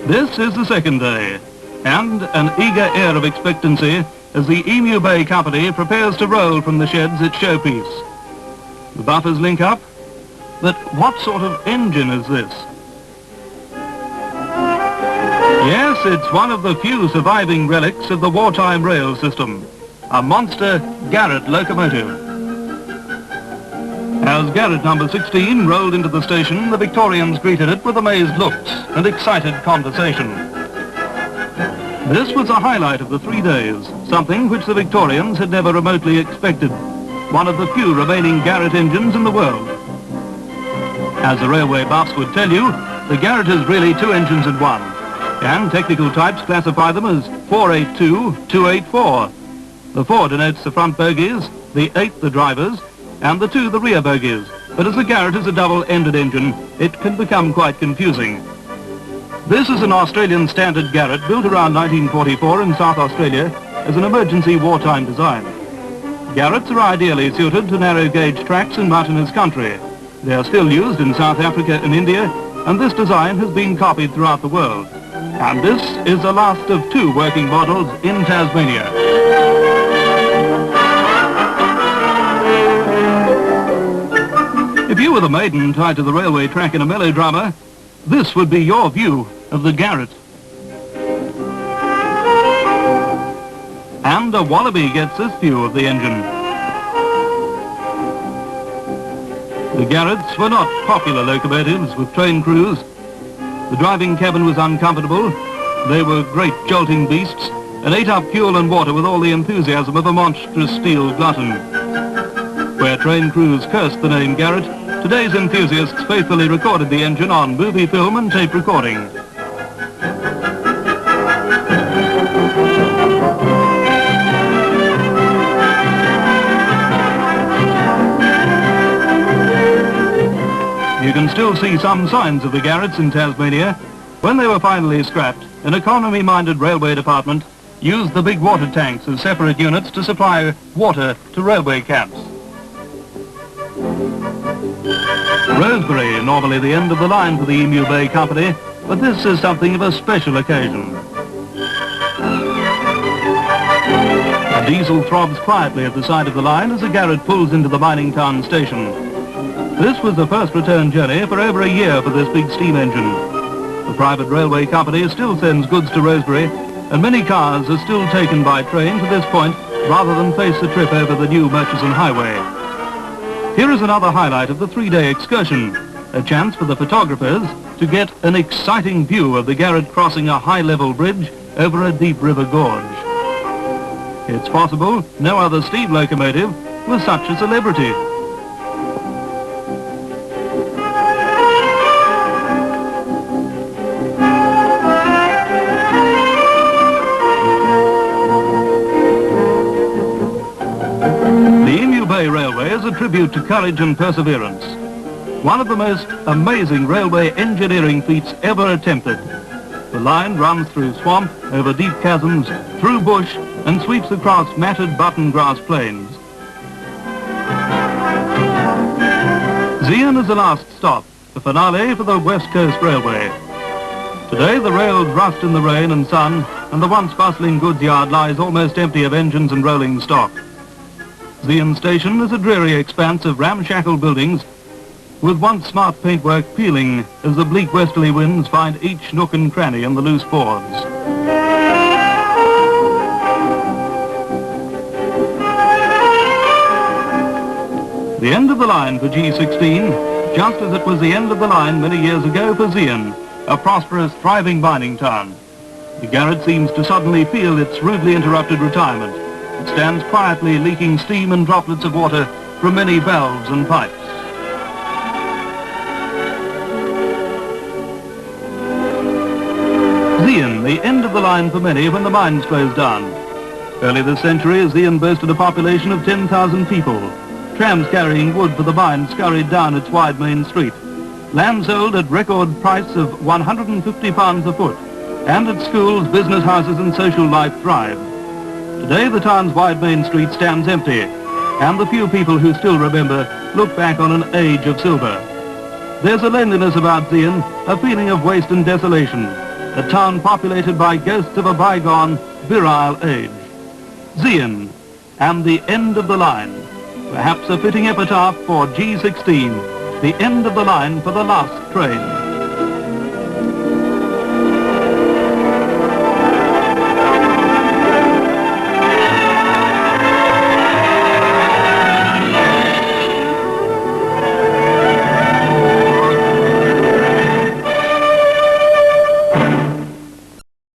This is the second day, and an eager air of expectancy as the Emu Bay Company prepares to roll from the sheds its showpiece. The buffers link up, but what sort of engine is this? Yes, it's one of the few surviving relics of the wartime rail system, a monster garratt locomotive. As garratt number 16 rolled into the station, the Victorians greeted it with amazed looks and excited conversation. This was a highlight of the 3 days, something which the Victorians had never remotely expected, one of the few remaining garratt engines in the world. As the railway buffs would tell you, the garratt is really 2 engines in one, and technical types classify them as 482, 284. The 4 denotes the front bogies, the 8 the drivers, and the 2 the rear bogies. But as the garratt is a double-ended engine, it can become quite confusing. This is an Australian standard garratt built around 1944 in South Australia as an emergency wartime design. Garratts are ideally suited to narrow-gauge tracks in mountainous country. They are still used in South Africa and India, and this design has been copied throughout the world. And this is the last of 2 working models in Tasmania. If you were the maiden tied to the railway track in a melodrama, this would be your view of the garratt. And a wallaby gets this view of the engine. The garratts were not popular locomotives with train crews. The driving cabin was uncomfortable. They were great jolting beasts and ate up fuel and water with all the enthusiasm of a monstrous steel glutton. Where train crews cursed the name garratt, today's enthusiasts faithfully recorded the engine on movie film and tape recording. You can still see some signs of the garratts in Tasmania. When they were finally scrapped, an economy-minded railway department used the big water tanks as separate units to supply water to railway camps. Rosebery, normally the end of the line for the Emu Bay Company, but this is something of a special occasion. A diesel throbs quietly at the side of the line as the garratt pulls into the mining town station. This was the first return journey for over a year for this big steam engine. The private railway company still sends goods to Rosebery, and many cars are still taken by train to this point rather than face the trip over the new Murchison Highway. Here is another highlight of the 3-day excursion, a chance for the photographers to get an exciting view of the garratt crossing a high-level bridge over a deep river gorge. It's possible no other steam locomotive was such a celebrity. The Emu Bay Railway is a tribute to courage and perseverance. One of the most amazing railway engineering feats ever attempted. The line runs through swamp, over deep chasms, through bush, and sweeps across matted button grass plains. Zeehan is the last stop, the finale for the West Coast Railway. Today the rails rust in the rain and sun, and the once bustling goods yard lies almost empty of engines and rolling stock. Zeehan Station is a dreary expanse of ramshackle buildings with once smart paintwork peeling as the bleak westerly winds find each nook and cranny in the loose boards. The end of the line for G16, just as it was the end of the line many years ago for Zeehan, a prosperous, thriving mining town. The garratt seems to suddenly feel its rudely interrupted retirement. It stands quietly leaking steam and droplets of water from many valves and pipes. Zeehan, the end of the line for many when the mines closed down. Early this century, Zeehan boasted a population of 10,000 people. Trams carrying wood for the mine scurried down its wide main street. Land sold at record price of £150 a foot. And at schools, business houses and social life thrived. Today the town's wide main street stands empty, and the few people who still remember look back on an age of silver. There's a loneliness about Zeehan, a feeling of waste and desolation. a town populated by ghosts of a bygone, virile age. Zeehan and the end of the line, perhaps a fitting epitaph for G16, the end of the line for the last train.